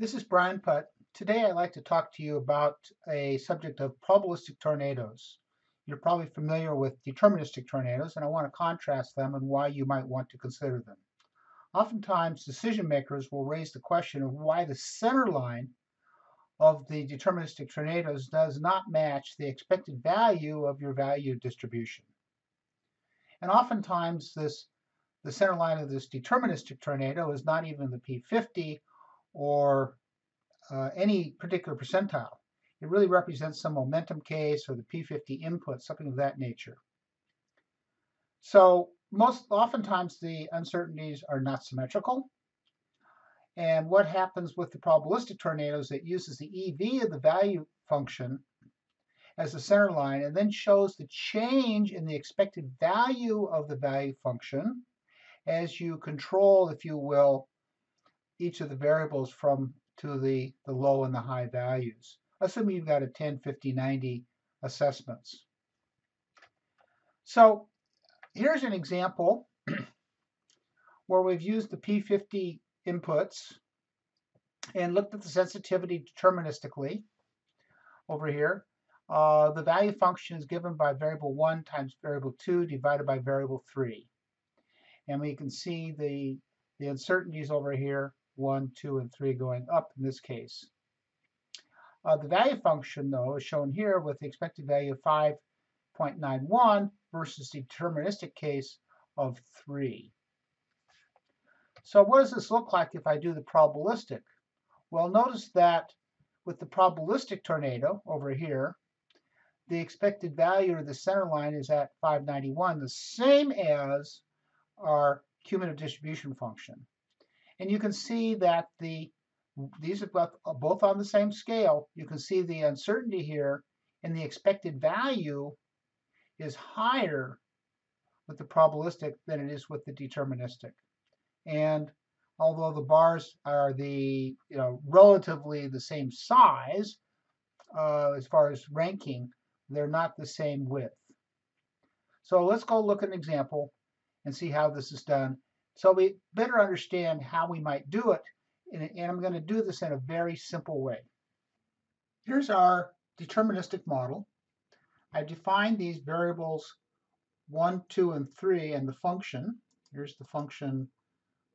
This is Brian Putt. Today I'd like to talk to you about a subject of probabilistic tornadoes. You're probably familiar with deterministic tornadoes, and I want to contrast them and why you might want to consider them. Oftentimes, decision makers will raise the question of why the center line of the deterministic tornadoes does not match the expected value of your value distribution. And oftentimes, the center line of this deterministic tornado is not even the P50 or any particular percentile. It really represents some momentum case or the P50 input, something of that nature. So oftentimes the uncertainties are not symmetrical. And what happens with the probabilistic tornadoes, it uses the EV of the value function as the center line and then shows the change in the expected value of the value function as you control, if you will, each of the variables from to the low and the high values, assuming you've got a 10, 50, 90 assessments. So here's an example where we've used the P50 inputs and looked at the sensitivity deterministically over here. The value function is given by variable 1 times variable 2 divided by variable 3. And we can see the uncertainties over here, 1, 2, and 3 going up in this case. The value function, though, is shown here with the expected value of 5.91 versus the deterministic case of 3. So what does this look like if I do the probabilistic? Well, notice that with the probabilistic tornado over here, the expected value or the center line is at 591, the same as our cumulative distribution function. And you can see that these are both on the same scale. You can see the uncertainty here and the expected value is higher with the probabilistic than it is with the deterministic. And although the bars are relatively the same size as far as ranking, they're not the same width. So let's go look at an example and see how this is done, so we better understand how we might do it. And I'm going to do this in a very simple way. Here's our deterministic model. I defined these variables 1, 2, and 3 and the function. Here's the function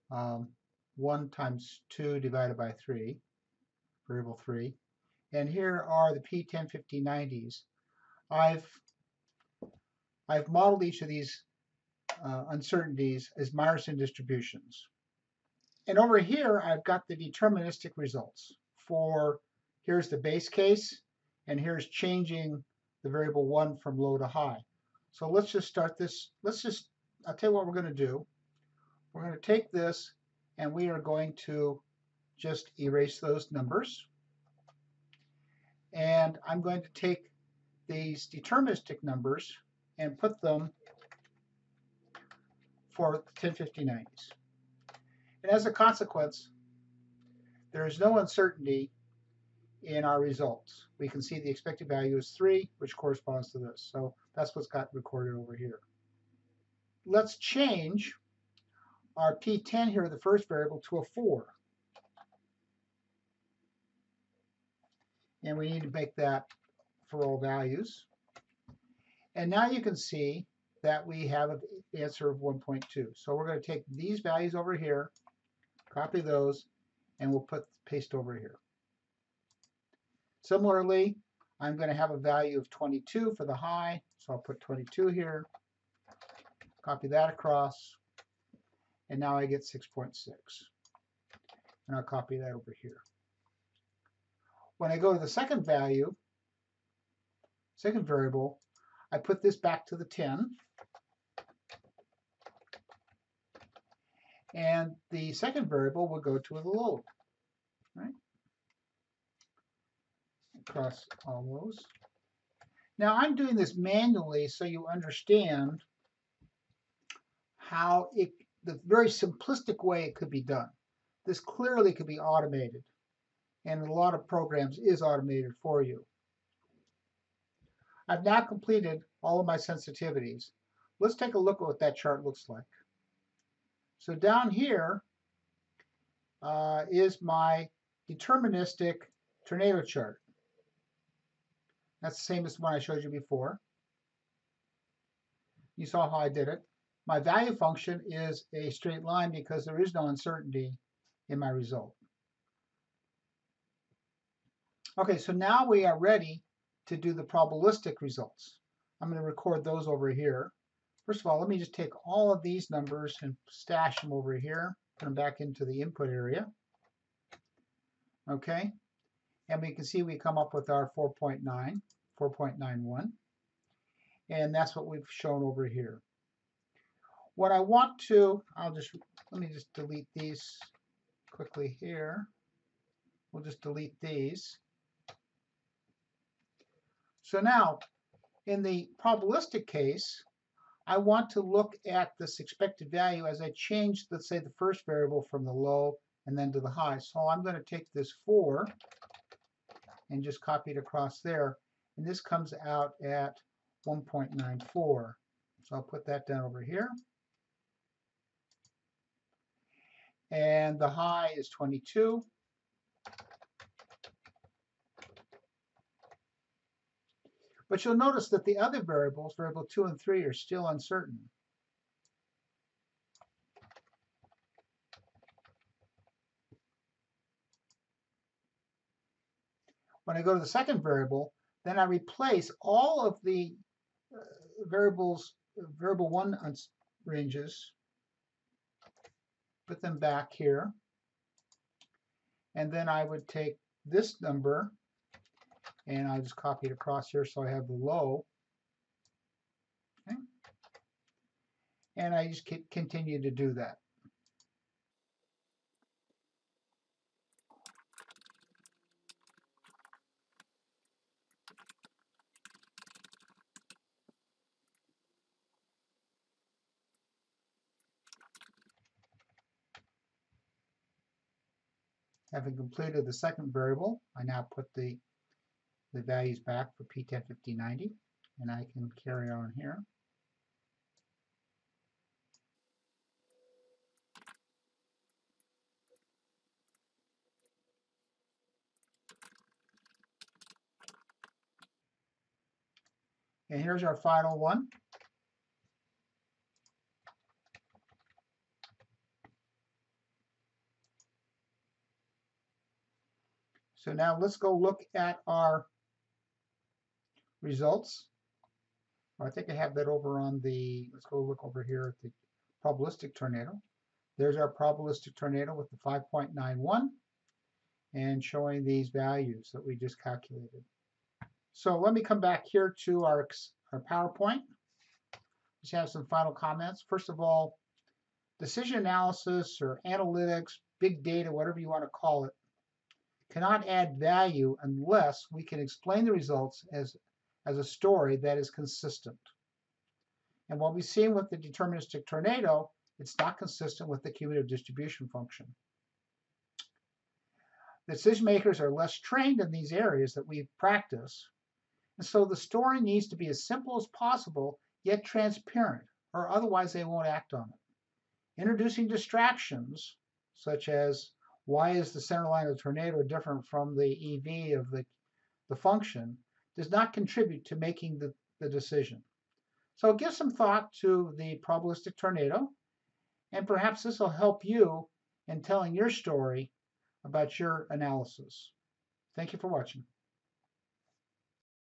1 times 2 divided by 3, variable 3. And here are the P10, 50, 90s. I've modeled each of these uncertainties as Myerson distributions. And over here, I've got the deterministic results for, here's the base case, and here's changing the variable 1 from low to high. So let's just start this. I'll tell you what we're going to do. We're going to take this, and we are going to just erase those numbers. And I'm going to take these deterministic numbers and put them for 10, 50, 90s. And as a consequence, there is no uncertainty in our results. We can see the expected value is 3, which corresponds to this. So that's what's got recorded over here. Let's change our P10 here, the first variable, to a 4. And we need to make that for all values. And now you can see that we have an answer of 1.2. So we're going to take these values over here, copy those, and we'll paste over here. Similarly, I'm going to have a value of 22 for the high, so I'll put 22 here, copy that across, and now I get 6.6. And I'll copy that over here. When I go to the second value, second variable, I put this back to the 10. And the second variable will go to the load, right? Across all those. Now I'm doing this manually so you understand how the very simplistic way it could be done. This clearly could be automated, and a lot of programs is automated for you. I've now completed all of my sensitivities. Let's take a look at what that chart looks like. So down here is my deterministic tornado chart. That's the same as the one I showed you before. You saw how I did it. My value function is a straight line because there is no uncertainty in my result. Okay, so now we are ready to do the probabilistic results. I'm going to record those over here. First of all, let me just take all of these numbers and stash them over here, put them back into the input area. Okay, and we can see we come up with our 4.91, and that's what we've shown over here. What I want to, let me just delete these quickly here. We'll just delete these. So now, in the probabilistic case, I want to look at this expected value as I change, let's say, the first variable from the low and then to the high. So I'm going to take this 4 and just copy it across there. And this comes out at 1.94. So I'll put that down over here. And the high is 22. But you'll notice that the other variables, variable 2 and 3, are still uncertain. When I go to the second variable, then I replace all of the variables, variable 1 ranges, put them back here, and then I would take this number and I'll just copy it across here so I have the low. Okay. And I just continue to do that. Having completed the second variable, I now put the values back for P10, 50, 90, and I can carry on here. And here's our final one. So now let's go look at our results. I think I have that over on the, let's go look over here at the probabilistic tornado. There's our probabilistic tornado with the 5.91 and showing these values that we just calculated. So let me come back here to our PowerPoint. Just have some final comments. First of all, decision analysis or analytics, big data, whatever you want to call it, cannot add value unless we can explain the results as a story that is consistent. And what we've seen with the deterministic tornado, it's not consistent with the cumulative distribution function. The decision makers are less trained in these areas that we practice, and so the story needs to be as simple as possible, yet transparent, or otherwise they won't act on it. Introducing distractions, such as why is the center line of the tornado different from the EV of the function, does not contribute to making the decision. So give some thought to the probabilistic tornado, and perhaps this will help you in telling your story about your analysis. Thank you for watching.